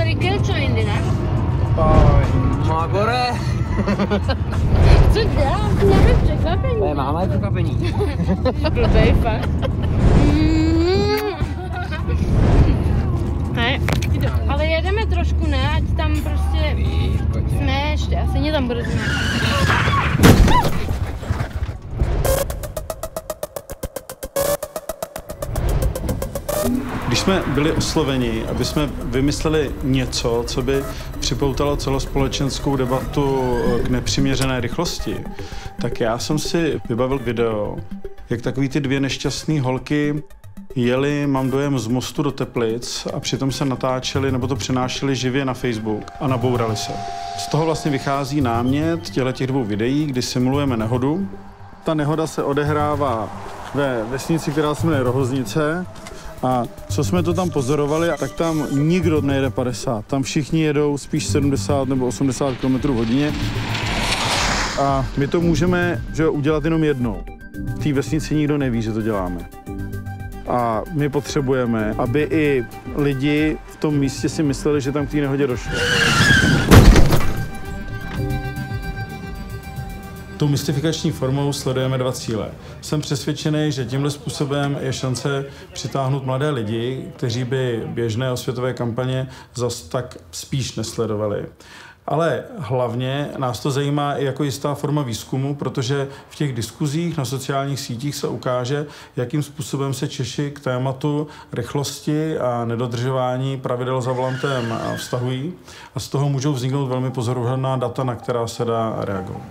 tady Kilčo jindy, ne? Magore! Co dělám? Máme překvapení. Ne, máme překvapení. Blbej fakt. Ne, ale jedeme trošku, ne? Ať tam prostě jsme ještě, asi mě tam bude znát. Když jsme byli osloveni, aby jsme vymysleli něco, co by připoutalo celospolečenskou debatu k nepřiměřené rychlosti, tak já jsem si vybavil video, jak takový ty dvě nešťastné holky jeli, mám dojem, z Mostu do Teplic a přitom se natáčeli nebo to přenášeli živě na Facebook a nabourali se. Z toho vlastně vychází námět těch dvou videí, kdy simulujeme nehodu. Ta nehoda se odehrává ve vesnici, která se jmenuje Rohoznice. A co jsme to tam pozorovali, tak tam nikdo nejede 50. Tam všichni jedou spíš 70 nebo 80 km/h. A my to můžeme udělat jenom jednou. V té vesnici nikdo neví, že to děláme. A my potřebujeme, aby i lidi v tom místě si mysleli, že tam k té nehodě došlo. Tou mystifikační formou sledujeme dva cíle. Jsem přesvědčený, že tímhle způsobem je šance přitáhnout mladé lidi, kteří by běžné osvětové kampaně zas tak spíš nesledovali. Ale hlavně nás to zajímá i jako jistá forma výzkumu, protože v těch diskuzích na sociálních sítích se ukáže, jakým způsobem se Češi k tématu rychlosti a nedodržování pravidel za volantem vztahují. A z toho můžou vzniknout velmi pozoruhodná data, na která se dá reagovat.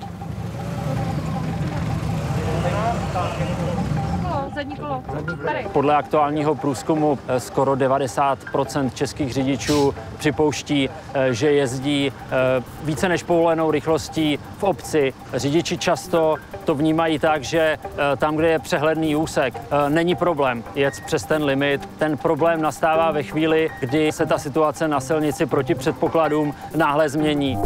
Podle aktuálního průzkumu skoro 90% českých řidičů připouští, že jezdí více než povolenou rychlostí v obci. Řidiči často to vnímají tak, že tam, kde je přehledný úsek, není problém jet přes ten limit. Ten problém nastává ve chvíli, kdy se ta situace na silnici proti předpokladům náhle změní.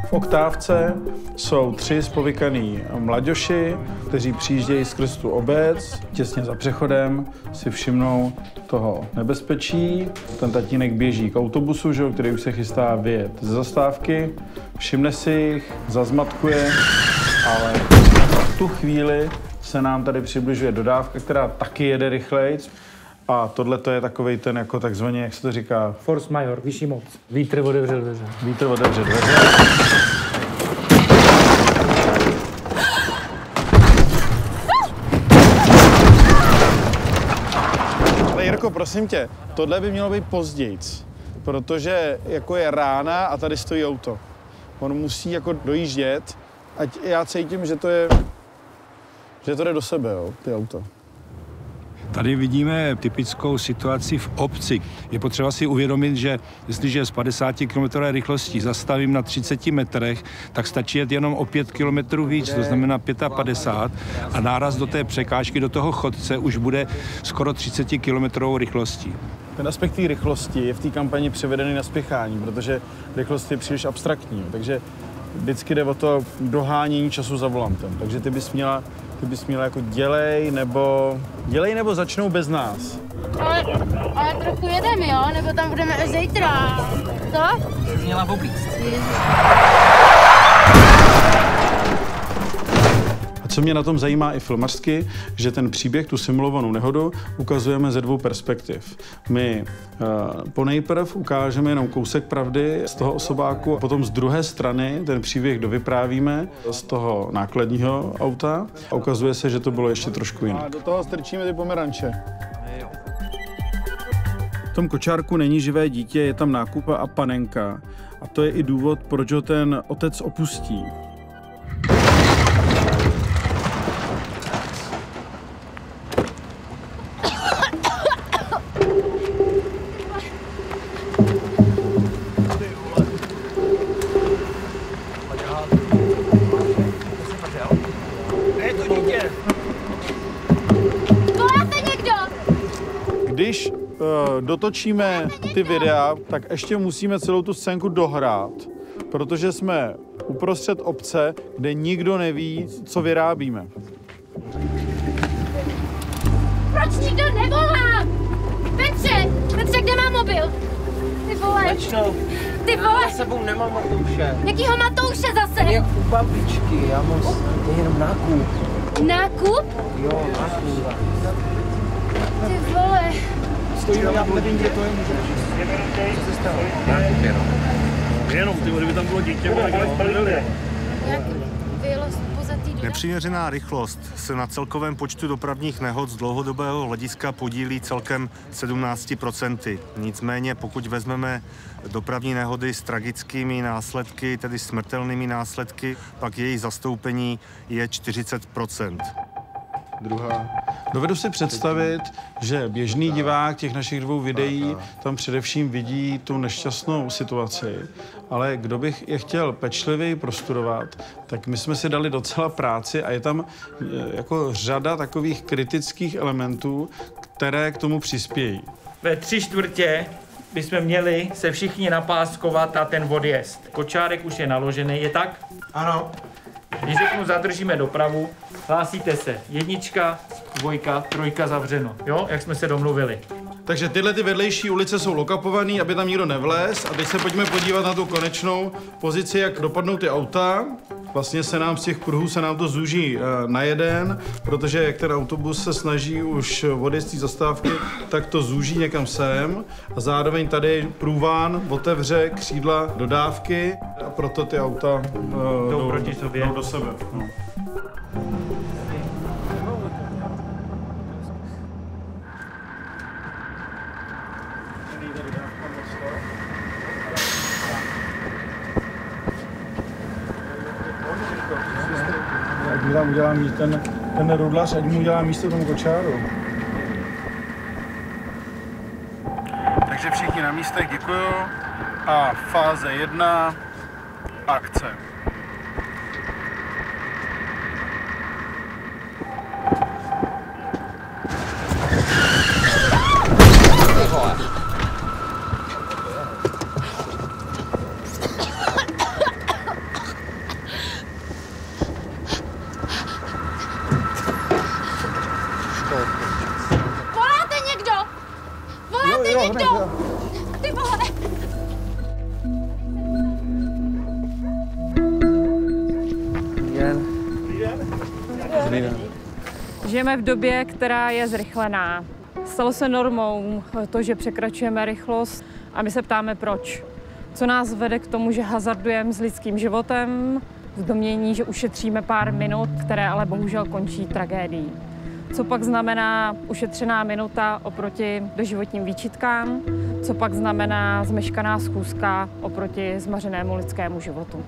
V Oktávce jsou 3 spovykaný mladěši, kteří přijíždějí skrz tu obec, těsně za přechodem si všimnou toho nebezpečí. Ten tatínek běží k autobusu, že, který už se chystá vyjet ze zastávky, všimne si jich, zazmatkuje, ale v tu chvíli se nám tady přibližuje dodávka, která taky jede rychlejc. A tohle to je takovej ten jako takzvaně, jak se to říká? Force major, vyšší moc. Vítr otevře dveře. Vítr otevře dveře. Ale Jirko, prosím tě, tohle by mělo být pozdějc, protože jako je rána a tady stojí auto. On musí jako dojíždět, ať já cítím, že to jde do sebe, jo, ty auto. Tady vidíme typickou situaci v obci. Je potřeba si uvědomit, že jestliže z 50 km rychlostí zastavím na 30 metrech, tak stačí jet jenom o 5 km víc, to znamená 55 a náraz do té překážky, do toho chodce už bude skoro 30 km rychlostí. Ten aspekt té rychlosti je v té kampani převedený na spěchání, protože rychlost je příliš abstraktní, takže vždycky jde o to dohánění času za volantem. Takže ty bys měla jako dělej nebo začnou bez nás. Ale trochu jedeme, jo? Nebo tam budeme až zítra. Co? Měla oblíct. A co mě na tom zajímá i filmařsky, že ten příběh, tu simulovanou nehodu, ukazujeme ze 2 perspektiv. My ponejprv ukážeme jenom kousek pravdy z toho osobáku a potom z druhé strany ten příběh dovyprávíme z toho nákladního auta a ukazuje se, že to bylo ještě trošku jinak. A do toho strčíme ty pomeranče. V tom kočárku není živé dítě, je tam nákupa a panenka. A to je i důvod, proč ho ten otec opustí. Když dotočíme ty videa, tak ještě musíme celou tu scénku dohrát, protože jsme uprostřed obce, kde nikdo neví, co vyrábíme. Proč nikdo nevolá? ubil? Ty vole. Slečno, Ty vole. já s sebou nemám Matouše. Jakýho Matouše zase? Ten je u babičky, já mám to je jenom nákup. Nákup? Jo, nákup. Ty vole. Stojíme, já nevím, kde to je, můžu. Co se stalo? Nákup jenom, ty kdyby tam bylo dítě, tak Jak vyjelo pozadí dodávky? Nepřiměřená rychlost se na celkovém počtu dopravních nehod z dlouhodobého hlediska podílí celkem 17%. Nicméně, pokud vezmeme dopravní nehody s tragickými následky, tedy smrtelnými následky, pak její zastoupení je 40%. Druhá. Dovedu si představit, že běžný divák těch našich dvou videí tam především vidí tu nešťastnou situaci, ale kdo bych je chtěl pečlivěji prostudovat, tak my jsme si dali docela práci a je tam jako řada takových kritických elementů, které k tomu přispějí. Ve 3/4 bychom měli se všichni napáskovat na ten odjezd. Kočárek už je naložený, je tak? Ano. Když řeknu zadržíme dopravu, hlásíte se 1, 2, 3 zavřeno, jo? Jak jsme se domluvili. Takže tyhle ty vedlejší ulice jsou lokapované, aby tam nikdo nevlez. A teď se pojďme podívat na tu konečnou pozici, jak dopadnou ty auta. Vlastně se nám z těch pruhů se nám to zúží na jeden, protože jak ten autobus se snaží už odjet z té zastávky, tak to zúží někam sem. A zároveň tady průván otevře křídla dodávky a proto ty auta Jdou proti sobě. Jdou do sebe. No. Ať mu tam udělá ten rudlař, ať mu udělá místo tomu kočáru. Takže všichni na místech, děkuju. A fáze 1, akce. Voláte někdo? Voláte někdo? Ty vole. Žijeme v době, která je zrychlená. Stalo se normou to, že překračujeme rychlost a my se ptáme proč. Co nás vede k tomu, že hazardujeme s lidským životem, v domnění, že ušetříme pár minut, které ale bohužel končí tragédií. Co pak znamená ušetřená minuta oproti doživotním výčitkám? Co pak znamená zmeškaná schůzka oproti zmařenému lidskému životu?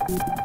Thank you.